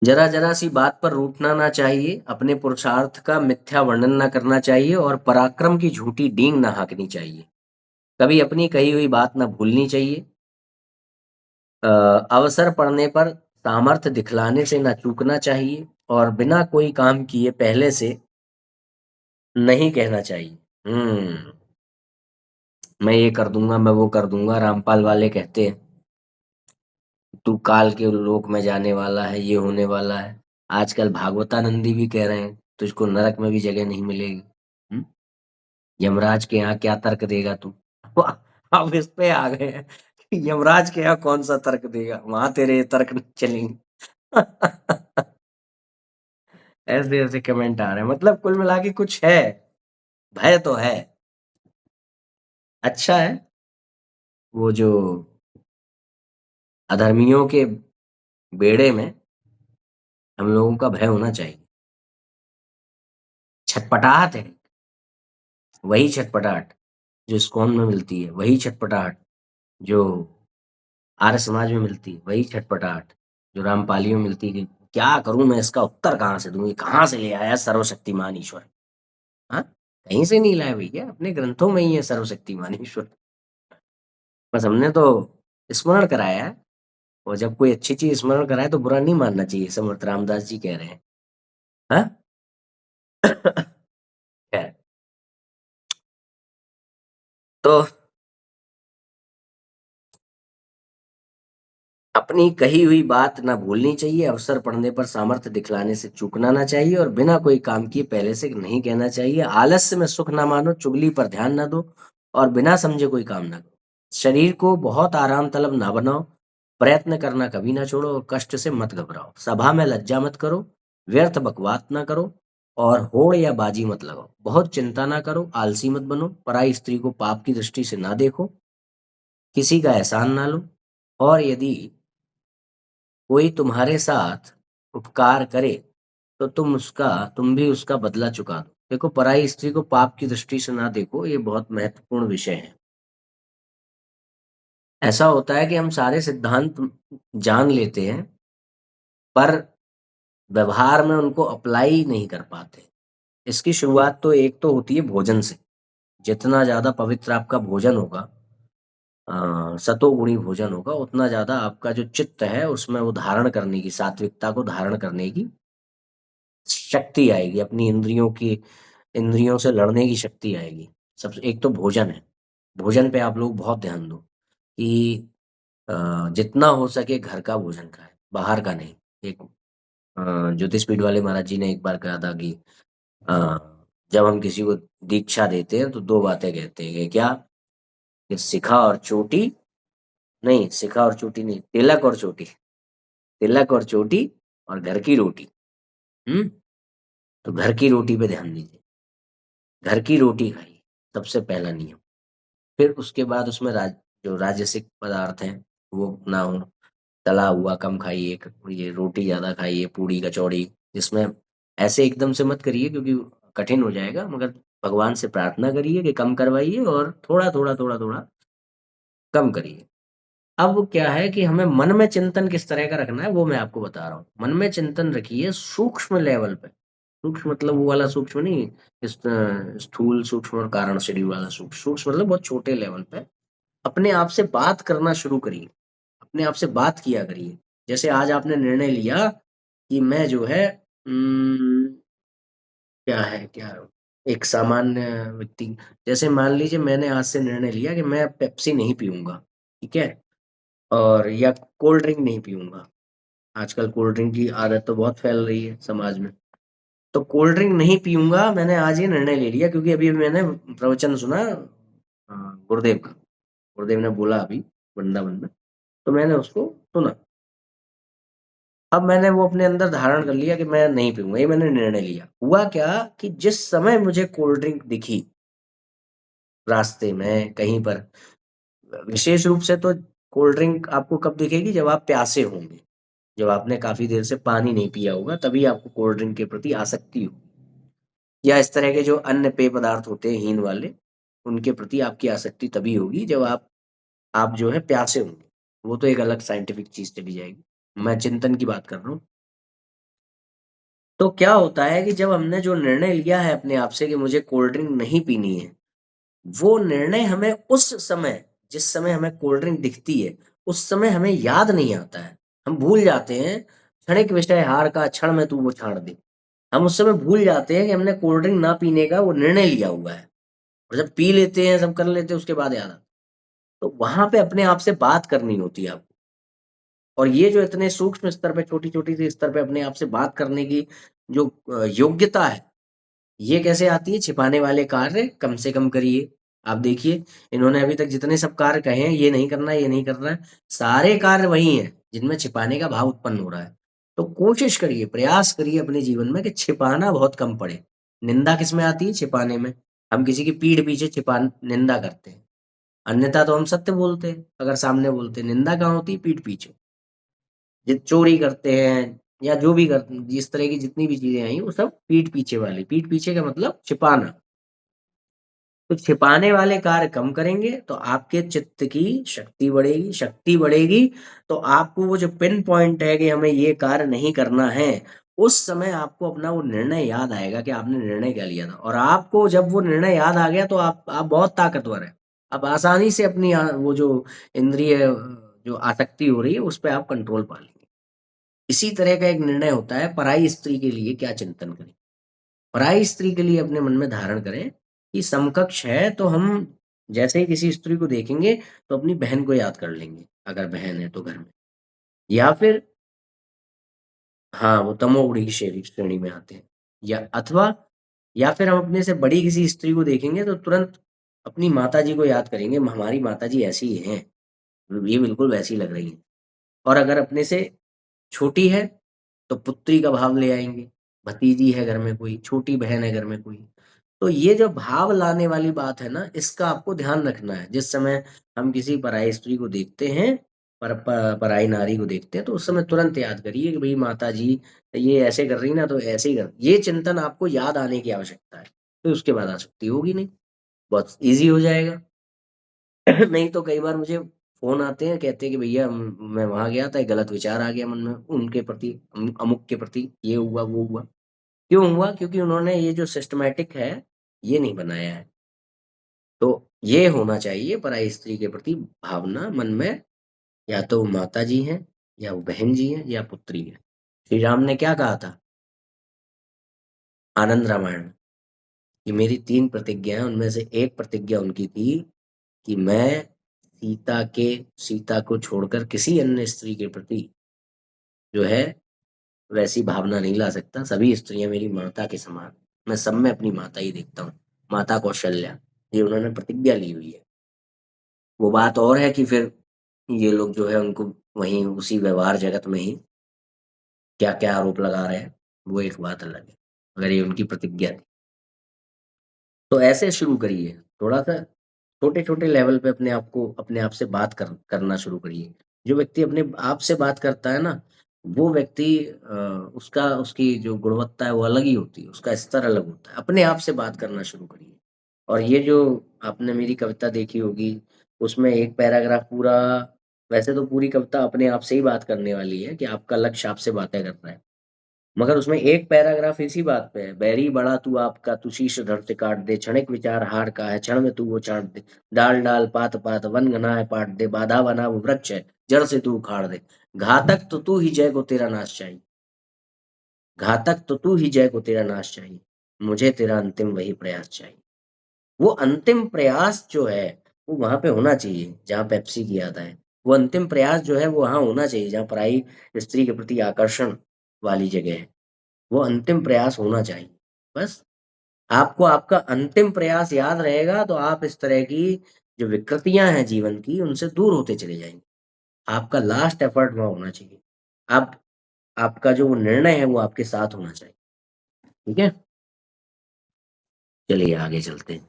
जरा-जरा सी बात पर रूठना ना चाहिए, अपने पुरुषार्थ का मिथ्या वर्णन ना करना चाहिए और पराक्रम की झूठी डींग ना हाँकनी चाहिए। कभी अपनी कही हुई बात ना भूलनी चाहिए। अ, अवसर पड़ने पर सामर्थ्य दिखलाने से ना चूकना चाहिए और बिना कोई काम किए पहले से नहीं कहना चाहिए। हुँ, मैं ये कर दूँगा, मैं वो कर दूँगा, रामपाल वाले कहते हैं, तू काल के लोक में जाने वाला है, ये होने वाला है। आजकल भागवतानंदी भी कह रहे हैं, तुझको नरक में भी जगह नहीं मिलेगी। हुँ? यमराज के यहाँ क्या तर्क देगा तू? अब इस पे आ गए हैं कि यमराज के यहाँ कौन-सा तर्क देगा? वहाँ तेरे ये तर्क नहीं चलेंगे। ऐसे-ऐसे कमेंट आ रहे हैं। मतलब कुल मिला के कुछ है, भय तो है। अच्छा है, वो जो अधर्मियों के बेड़े में हम लोगों का भय होना चाहिए। छटपटाहट है, वही छटपटाहट जो इस्कॉन में मिलती है, वही छटपटाहट जो आर्य समाज में मिलती है, वही छटपटाहट जो रामपालियों में मिलती है कि क्या करूँ मैं इसका उत्तर कहाँ से दूँ? ये कहाँ से ले आया सर्वशक्तिमान ईश्वर? हाँ? कहीं से नहीं लाया भैया, अपने ग्रंथों में ही है सर्वशक्तिमान ईश्वर। बस हमने तो स्मरण कराया है और जब कोई अच्छी चीज़ स्मरण कराए तो बुरा नहीं मानना चाहिए, समर्थ रामदास जी कह रहे हैं। हाँ? खैर, तो अपनी कही हुई बात ना भूलनी चाहिए, अवसर पड़ने पर सामर्थ्य दिखलाने से चूकना ना चाहिए और बिना कोई काम किए पहले से नहीं कहना चाहिए। आलस्य में सुख ना मानो, चुगली पर ध्यान ना दो और बिना समझे कोई काम ना करो। शरीर को बहुत आराम तलब ना बनाओ, प्रयत्न करना कभी ना छोड़ो और कष्ट से मत घबराओ। सभा में लज्जा मत करो, व्यर्थ बकवास ना करो और होड़ या बाजी मत लगाओ। बहुत चिंता ना करो, आलसी मत बनो, पराई स्त्री को पाप की दृष्टि से ना देखो, किसी का एहसान ना लो और यदि कोई तुम्हारे साथ उपकार करे तो तुम भी उसका बदला चुका दो। देखो, पराई स्त्री को पाप की दृष्टि से ना देखो, ये बहुत महत्वपूर्ण विषय है। ऐसा होता है कि हम सारे सिद्धांत जान लेते हैं, पर व्यवहार में उनको अप्लाई नहीं कर पाते। इसकी शुरुआत तो एक तो होती है भोजन से। जितना ज़्यादा पवित्र आपका भोजन होगा, सतोगुणी भोजन होगा, उतना ज़्यादा आपका जो चित्त है उसमें वो धारण करने की, सात्विकता को धारण करने की शक्ति आएगी, अपनी इंद्रियों से लड़ने की शक्ति आएगी। सबसे एक तो भोजन है, भोजन पे आप लोग बहुत ध्यान दो कि जितना हो सके घर का भोजन खाएँ, बाहर का नहीं। एक ज्योतिष वाले महाराज जी ने एक बार कहा था कि अ, जब हम किसी को दीक्षा देते हैं तो 2 बातें कहते हैं कि क्या? कि शिखा और चोटी नहीं, तिलक और चोटी। तिलक और चोटी और घर की रोटी। हुँ? तो घर की रोटी पे ध्यान दीजिए। घर की रोटी खाइए, सबसे पहला नियम। फिर उसके बाद उसमें जो राजसिक पदार्थ हैं, वो ना हो। तला हुआ कम खाइए, ये रोटी ज़्यादा खाइए, पूड़ी कचौड़ी, जिसमें ऐसे एकदम से मत करिए क्योंकि कठिन हो जाएगा, मगर भगवान से प्रार्थना करिए कि कम करवाइए और थोड़ा-थोड़ा, थोड़ा-थोड़ा कम करिए। अब क्या है कि हमें मन में चिंतन किस तरह का रखना है, वो मैं आपको बता रहा हूँ। मन में चिंतन रखिए सूक्ष्म लेवल पे। सूक्ष्म मतलब वो वाला सूक्ष्म नहीं, स्थूल सूक्ष्म और कारण शरीर वाला सूक्ष्म। सूक्ष्म मतलब बहुत छोटे लेवल पे। अपने आप से बात करना शुरू करिए। अपने आप से बात किया करिए। जैसे आज आपने निर्णय लिया कि मैं जो है क्या एक सामान्य व्यक्ति, जैसे मान लीजिए मैंने आज से निर्णय लिया कि मैं पेप्सी नहीं पीऊँगा, ठीक है? और या कोल्ड ड्रिंक नहीं पीऊँगा। आजकल कोल्ड ड्रिंक की आदत तो बहुत फैल रही है समाज में। तो कोल्ड ड्रिंक नहीं पीऊँगा, मैंने आज ये निर्णय ले लिया क्योंकि अभी-अभी मैंने प्रवचन सुना गुरुदेव का। गुरुदेव ने बोला अभी वृंदावन में, तो मैंने उसको सुना। अब मैंने वो अपने अंदर धारण कर लिया कि मैं नहीं पीऊँगा, ये मैंने निर्णय लिया। हुआ क्या कि जिस समय मुझे कोल्ड ड्रिंक दिखी, रास्ते में कहीं पर, विशेष रूप से तो कोल्ड ड्रिंक आपको कब दिखेगी जब आप प्यासे होंगे। जब आपने काफ़ी देर से पानी नहीं पिया होगा तभी आपको कोल्ड ड्रिंक के प्रति आसक्ति हो, या इस तरह के जो अन्य पेय पदार्थ होते हैं हीन वाले, उनके प्रति आपकी आसक्ति तभी होगी जब आप जो है प्यासे होंगे। वो तो एक अलग साइंटिफिक चीज़ चली जाएगी। मैं चिंतन की बात कर रहा हूँ। तो क्या होता है कि जब हमने जो निर्णय लिया है अपने आप से कि मुझे कोल्ड ड्रिंक नहीं पीनी है, वो निर्णय हमें उस समय, जिस समय हमें कोल्ड ड्रिंक दिखती है, उस समय हमें याद नहीं आता है। हम भूल जाते हैं, क्षणिक विषय हार का क्षण में तू वो छाड़ दे। हम उस समय भूल जाते हैं कि हमने कोल्ड ड्रिंक ना पीने का वो निर्णय लिया हुआ है और जब पी लेते हैं, सब कर लेते हैं, उसके बाद याद आता है। तो वहाँ पे अपने आप से बात करनी होती है आपको। और ये जो इतने सूक्ष्म स्तर पे, छोटी-छोटी सी स्तर पे अपने आप से बात करने की जो योग्यता है, ये कैसे आती है? छिपाने वाले कार्य कम से कम करिए। आप देखिए, इन्होंने अभी तक जितने सब कार्य कहे हैं, ये नहीं करना है, ये नहीं करना है, सारे कार्य वही हैं, जिनमें छिपाने का भाव उत्पन्न हो रहा है। तो कोशिश करिए, प्रयास करिए अपने जीवन में कि छिपाना बहुत कम पड़े। निंदा किसमें आती है? छिपाने में। हम किसी की पीठ पीछे निंदा करते हैं। अन्यथा तो हम सत्य बोलते हैं, अगर सामने बोलते हैं। निंदा कहाँ होती है? पीठ पीछे। चोरी करते हैं या जो भी कर, जिस तरह की जितनी भी चीज़ें आई वो सब पीठ पीछे वाली। पीठ पीछे का मतलब छिपाना। तो छिपाने वाले कार्य कम करेंगे तो आपके चित्त की शक्ति बढ़ेगी, तो आपको वो जो पिन पॉइंट है कि हमें ये कार्य नहीं करना है, उस समय आपको अपना वो निर्णय याद आएगा कि आपने निर्णय क्या लिया था और आपको जब वो निर्णय याद आ गया तो आप बहुत ताकतवर हैं। आप आसानी से अपनी वो जो इंद्रिय जो आसक्ति हो रही है, उस पे आप कंट्रोल पा लेंगे। इसी तरह का एक निर्णय होता है पराई स्त्री के लिए क्या चिंतन करें। पराई स्त्री के लिए अपने मन में धारण करें कि समकक्ष है तो हम जैसे ही किसी स्त्री को देखेंगे तो अपनी बहन को याद कर लेंगे, अगर बहन है तो घर में। या फिर हाँ, वो तमोगुणी की श्रेणी में आते हैं। या फिर हम अपने से बड़ी किसी स्त्री को देखेंगे तो तुरंत अपनी माताजी को याद करेंगे, हमारी माताजी ऐसी ही हैं, ये बिल्कुल वैसी लग रही हैं। और अगर अपने से छोटी है, तो पुत्री का भाव ले आएँगे, भतीजी है घर में कोई, छोटी बहन है घर में कोई। तो ये जो भाव लाने वाली बात है ना, इसका आपको ध्यान रखना है। जिस समय हम किसी पराई स्त्री को देखते हैं, पराई नारी को देखते हैं, तो उस समय तुरंत याद करिए कि भई माताजी ये ऐसे कर रही ना, तो ऐसे ही कर, ये चिंतन आपको याद आने की आवश्यकता है। तो उसके बाद आसक्ति होगी नहीं, बहुत ईज़ी हो जाएगा। नहीं तो कई बार मुझे फ़ोन आते हैं, कहते हैं कि भैया मैं वहाँ गया था, एक गलत विचार आ गया मन में उनके प्रति, अमुक के प्रति, ये हुआ, वो हुआ। क्यों हुआ? क्योंकि उन्होंने ये जो सिस्टमैटिक है, ये नहीं बनाया है। तो ये होना चाहिए पराई स्त्री के प्रति भावना मन में, या तो माताजी हैं, या वो बहन जी हैं, या पुत्री है। श्री राम ने क्या कहा था आनंद रामायण में, कि मेरी 3 प्रतिज्ञा हैं, उनमें से एक प्रतिज्ञा उनकी थी कि मैं सीता को छोड़कर किसी अन्य स्त्री के प्रति जो है वैसी भावना नहीं ला सकता। सभी स्त्रियाँ मेरी माता के समान। मैं सब में अपनी माता ही देखता हूँ। माता कौशल्या, ये उन्होंने प्रतिज्ञा ली हुई है। वो बात और है कि फिर ये लोग जो है उनको वहीं उसी व्यवहार जगत में ही क्या-क्या आरोप लगा रहे हैं, वो एक बात अलग है। अगर ये उनकी प्रतिज्ञा थी। तो ऐसे शुरू करिए, थोड़ा-सा छोटे-छोटे लेवल पे अपने आप से बात करना शुरू करिए। जो व्यक्ति अपने आप से बात करता है ना, वो व्यक्ति उसकी जो गुणवत्ता है वो अलग ही होती है, उसका स्तर अलग होता है। अपने आप से बात करना शुरू करिए। और ये जो आपने मेरी कविता देखी होगी, उसमें एक पैराग्राफ पूरा, वैसे तो पूरी कविता अपने आप से ही बात करने वाली है कि आपका लक्ष्य आपसे बातें कर रहा है। मगर उसमें एक पैराग्राफ इसी बात पे है, बैरी बड़ा तू आपका, तू शीश धड़ से काट दे, क्षणिक विचार हार का है, क्षण में तू वो चाट दे। डाल डाल पात पात वन घना है पाट दे, बाधा बना वो वृक्ष है, जड़ से तू उखाड़ दे। घातक तो तू ही जय को तेरा नाश चाहिए, घातक तो तू ही जय को तेरा नाश चाहिए, मुझे तेरा अंतिम वही प्रयास चाहिए। वो अंतिम प्रयास जो है, वो वहाँ पे होना चाहिए, जहाँ पेप्सी की याद आए। वो अंतिम प्रयास जो है, वो वहाँ होना चाहिए, जहाँ पराई स्त्री के प्रति आकर्षण वाली जगह है। वो अंतिम प्रयास होना चाहिए। बस आपको आपका अंतिम प्रयास याद रहेगा, तो आप इस तरह की जो विकृतियाँ हैं जीवन की, उनसे दूर होते चले जाएँगे। आपका लास्ट एफर्ट वहाँ होना चाहिए। आप आपका जो वो निर्णय है, वो आपके साथ होना चाहिए। ठीक है? चलिए आगे चलते हैं।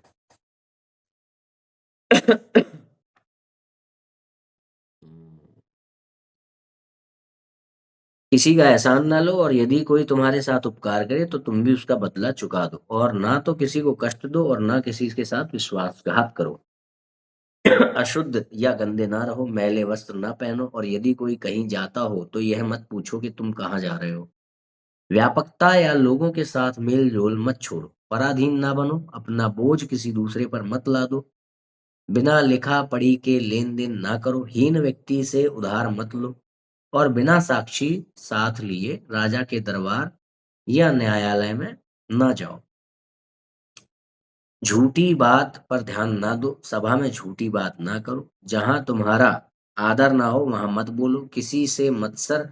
किसी का एहसान ना लो, और यदि कोई तुम्हारे साथ उपकार करे, तो तुम भी उसका बदला चुका दो, और ना तो किसी को कष्ट दो और ना किसी के साथ विश्वासघात करो। अशुद्ध या गंदे ना रहो, मैले वस्त्र ना पहनो, और यदि कोई कहीं जाता हो तो यह मत पूछो कि तुम कहाँ जा रहे हो। व्यापकता या लोगों के साथ मेल-जोल मत छोड़ो। पराधीन ना बनो, अपना बोझ किसी दूसरे पर मत लादो। बिना लिखा-पढ़ी के लेन-देन ना करो, हीन व्यक्ति से उधार मत लो, और बिना साक्षी साथ लिए राजा के दरबार या न्यायालय में ना जाओ। झूठी बात पर ध्यान ना दो, सभा में झूठी बात ना करो, जहाँ तुम्हारा आदर ना हो वहाँ मत बोलो, किसी से मत्सर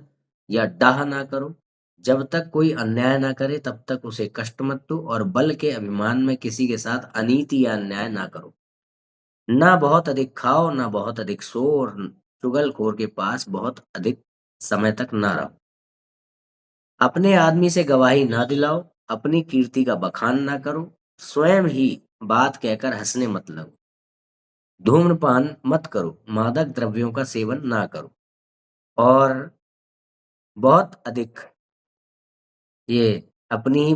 या डाह ना करो। जब तक कोई अन्याय ना करे तब तक उसे कष्ट मत दो, और बल के अभिमान में किसी के साथ अनीति या अन्याय ना करो। ना बहुत अधिक खाओ, ना बहुत अधिक सो, और चुगलखोर के पास बहुत अधिक समय तक ना रहो। अपने आदमी से गवाही ना दिलाओ, अपनी कीर्ति का बखान ना करो, स्वयं ही बात कहकर हँसने मत लगो। धूम्रपान मत करो, मादक द्रव्यों का सेवन ना करो, और बहुत अधिक ये अपनी ही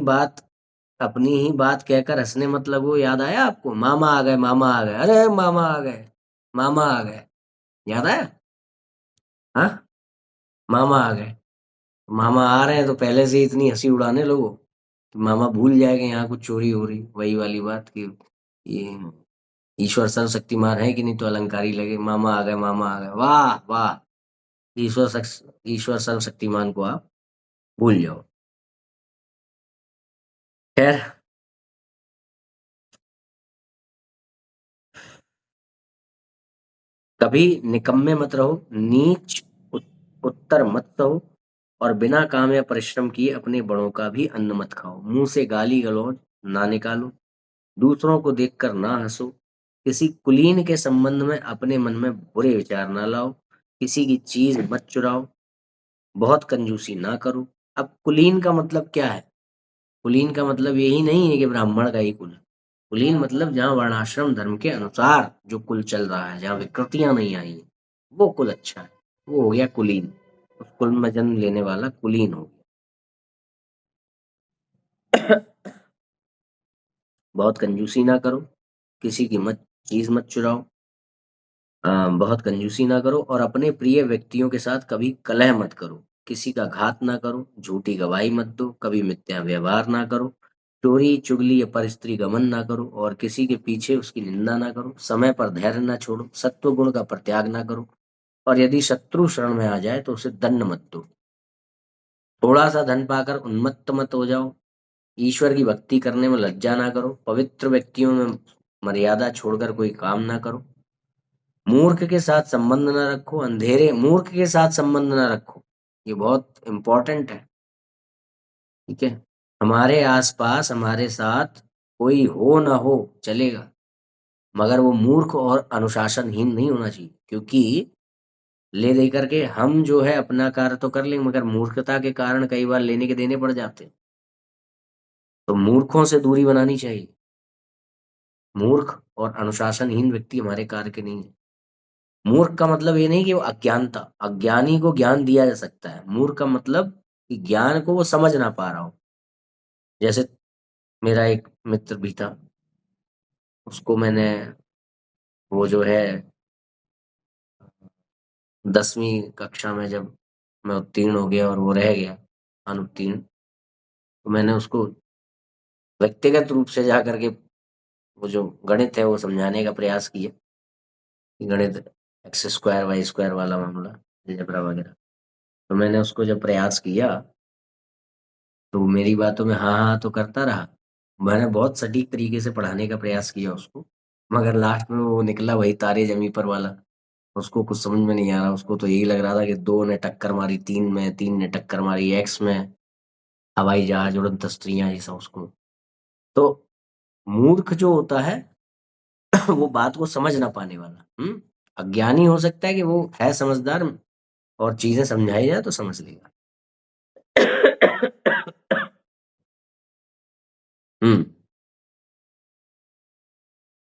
बात कहकर हँसने मत लगो, याद आया आपको? मामा आ गए, मामा आ गए, अरे मामा आ गए, मामा आ गए, याद आया? हाँ? मामा आ गए। मामा आ रहे हैं तो पहले से ही इतनी हँसी उड़ाने लगो, कि मामा भूल जाए कि यहाँ कुछ चोरी हो रही। वही वाली बात कि ये ईश्वर सर्वशक्तिमान है कि नहीं, तो अलंकारी लगे, मामा आ गए, मामा आ गए। वाह! वाह! ईश्वर सर्वशक्तिमान को आप भूल जाओ। खैर, कभी निकम्मे मत रहो, नीच उत्तर मत कहो और बिना काम या परिश्रम किए अपने बड़ों का भी अन्न मत खाओ। मुंह से गाली गलौज ना निकालो, दूसरों को देखकर ना हंसो, किसी कुलीन के संबंध में अपने मन में बुरे विचार ना लाओ, किसी की चीज मत चुराओ, बहुत कंजूसी ना करो। अब कुलीन का मतलब क्या है? कुलीन का मतलब यही नहीं है कि ब्राह्मण का ही कुल। कुलीन मतलब जहाँ वर्णाश्रम धर्म के अनुसार जो कुल चल रहा है, जहाँ विकृतियां नहीं आई हैं, वो कुल अच्छा है। वो हो गया कुलीन। उस कुल में जन्म लेने वाला कुलीन हो गया। बहुत कंजूसी ना करो, किसी की मत चीज मत चुराओ, बहुत कंजूसी ना करो और अपने प्रिय व्यक्तियों के साथ कभी कलह मत करो, किसी का घात ना करो, झूठी गवाही मत दो, कभी मिथ्या व्यवहार ना करो, चोरी चुगली या परस्त्री गमन ना करो और किसी के पीछे उसकी निंदा ना करो, समय पर धैर्य ना छोड़ो, सत्व गुण का परित्याग ना करो और यदि शत्रु शरण में आ जाए तो उसे दंड मत दो। थोड़ा सा धन पाकर उन्मत्त मत हो जाओ, ईश्वर की भक्ति करने में लज्जा ना करो, पवित्र व्यक्तियों में मर्यादा छोड़कर कोई काम ना करो, मूर्ख के साथ संबंध ना रखो, अंधेरे मूर्ख के साथ संबंध ना रखो। ये बहुत इंपॉर्टेंट है, ठीक है? हमारे आसपास हमारे साथ कोई हो ना हो चलेगा, मगर वो मूर्ख और अनुशासनहीन नहीं होना चाहिए, क्योंकि ले दे करके हम जो है अपना कार्य तो कर लेंगे मगर मूर्खता के कारण कई बार लेने के देने पड़ जाते हैं। तो मूर्खों से दूरी बनानी चाहिए। मूर्ख और अनुशासनहीन व्यक्ति हमारे कार्य के नहीं है। मूर्ख का मतलब ये नहीं कि वो अज्ञानता, अज्ञानी को ज्ञान दिया जा सकता है। मूर्ख का मतलब कि ज्ञान को वो समझ ना पा रहा हो। जैसे मेरा एक मित्र भी था, उसको मैंने वो जो है 10वीं कक्षा में जब मैं उत्तीर्ण हो गया और वो रह गया अनुत्तीर्ण, तो मैंने उसको व्यक्तिगत रूप से जा करके वो जो गणित है वो समझाने का प्रयास किया कि गणित एक्स स्क्वायर वाई स्क्वायर वाला मामला, अलजेब्रा वगैरह। तो मैंने उसको जब प्रयास किया तो वो मेरी बातों में हाँ हाँ तो करता रहा। मैंने बहुत सटीक तरीके से पढ़ाने का प्रयास किया उसको, मगर लास्ट में वो निकला वही तारे जमी पर वाला। उसको कुछ समझ में नहीं आ रहा, उसको तो यही लग रहा था कि दो ने टक्कर मारी तीन में, तीन ने टक्कर मारी एक्स में, हवाई जहाज उड़न तस्त्रियां, ये सब उसको। तो मूर्ख जो होता है वो बात को समझ ना पाने वाला। अज्ञानी हो सकता है कि वो है समझदार और चीजें समझाई जाए तो समझ लेगा। हम्म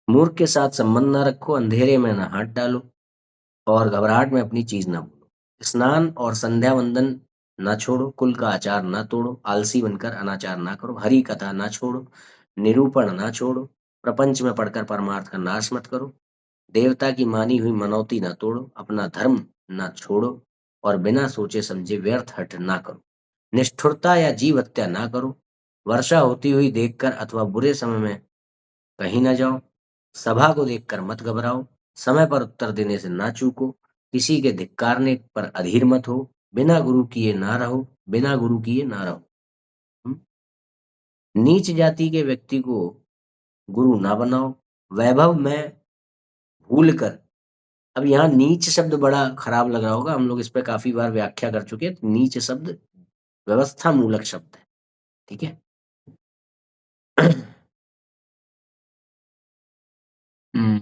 मूर्ख के साथ संबंध ना रखो, अंधेरे में ना हाथ डालो और घबराहट में अपनी चीज ना बोलो। स्नान और संध्या वंदन ना छोड़ो, कुल का आचार ना तोड़ो, आलसी बनकर अनाचार ना करो, हरी कथा ना छोड़ो, निरूपण ना छोड़ो, प्रपंच में पढ़कर परमार्थ का नाश मत करो, देवता की मानी हुई मनौती ना तोड़ो, अपना धर्म ना छोड़ो और बिना सोचे समझे व्यर्थ हठ ना करो, निष्ठुरता या जीव हत्या ना करो, वर्षा होती हुई देखकर अथवा बुरे समय में कहीं ना जाओ, सभा को देखकर मत घबराओ, समय पर उत्तर देने से ना चूको, किसी के धिक्कारने पर अधीर मत हो, बिना गुरु किए ना रहो, बिना गुरु किए ना रहो। हम्म? नीच जाति के व्यक्ति को गुरु ना बनाओ, वैभव में भूल कर। अब यहाँ नीच शब्द बड़ा खराब लग रहा होगा, हम लोग इस पे काफी बार व्याख्या कर चुके हैं। तो नीच शब्द व्यवस्था मूलक शब्द है, ठीक है? हम्म,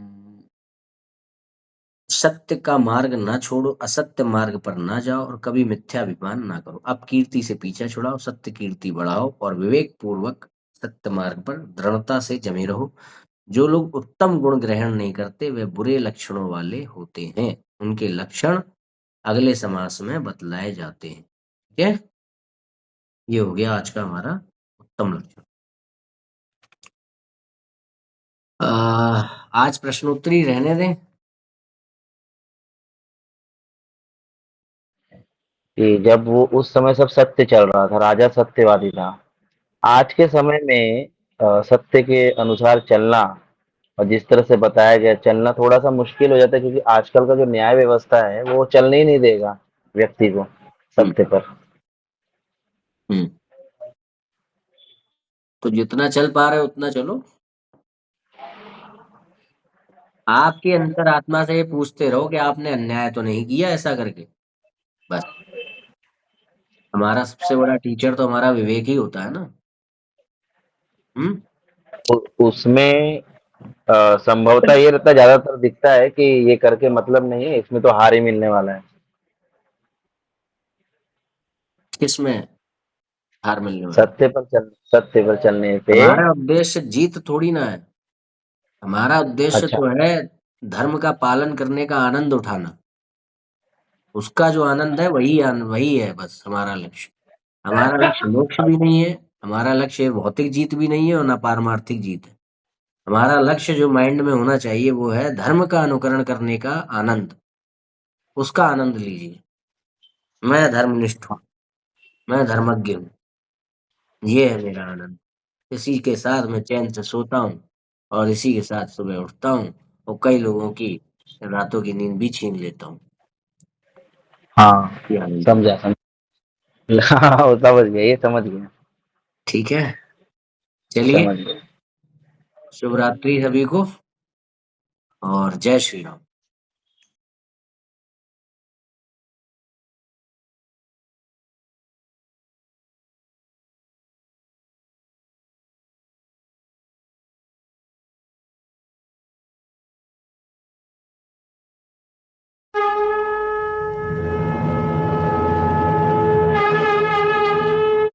सत्य का मार्ग ना छोड़ो, असत्य मार्ग पर ना जाओ और कभी मिथ्याभिमान ना करो। अपकीर्ति से पीछा छुड़ाओ, सत्य कीर्ति बढ़ाओ और विवेक पूर्वक सत्य मार्ग पर दृढ़ता से जमे रहो। जो लोग उत्तम गुण ग्रहण नहीं करते वे बुरे लक्षणों वाले होते हैं, उनके लक्षण अगले समास में बतलाए जाते हैं, ठीक है? ये हो गया आज का हमारा उत्तम लक्षण। आज प्रश्नोत्तरी रहने दें। कि जब वो उस समय सब सत्य चल रहा था, राजा सत्यवादी था। आज के समय में सत्य के अनुसार चलना और जिस तरह से बताया गया चलना थोड़ा सा मुश्किल हो जाता है, क्योंकि आजकल का जो न्याय व्यवस्था है वो चलने ही नहीं देगा व्यक्ति को हम्म सत्य पर। हम्म तो जितना चल पा रहे हो उतना चलो। आपकी अंतरात्मा से ये पूछते रहो कि आपने अन्याय तो नहीं किया ऐसा करके, बस। हमारा सबसे बड़ा टीचर तो हमारा विवेक ही होता है ना। हुँ? उसमें संभवतः ये रहता है, ज़्यादातर दिखता है कि ये करके मतलब नहीं है, इसमें तो हार ही मिलने वाला है। किसमें हार मिलने वाली? सत्य पर चलने पे। हमारा उद्देश्य जीत थोड़ी ना है। हमारा उद्देश्य अच्छा। तो है धर्म का पालन करने का आनंद उठाना। उसका जो आनंद है वही है बस हमारा लक्ष्य। हमारा लक्ष्य मोक्ष भी नहीं है, हमारा लक्ष्य भौतिक जीत भी नहीं है और ना पारमार्थिक जीत है। हमारा लक्ष्य जो माइंड में होना चाहिए वो है धर्म का अनुकरण करने का आनंद, उसका आनंद लीजिए। मैं धर्मनिष्ठ हूँ, मैं धर्मज्ञ हूँ, ये है मेरा आनंद। इसी के साथ मैं चैन से सोता हूँ और इसी के साथ सुबह उठता हूँ और कई लोगों की रातों की नींद भी छीन लेता हूँ। हाँ, ये आनंद है। समझा, हाँ, समझ गया, ये समझ गया, ठीक है, चलिए समझ गया। शुभ रात्रि सभी को और जय श्री राम।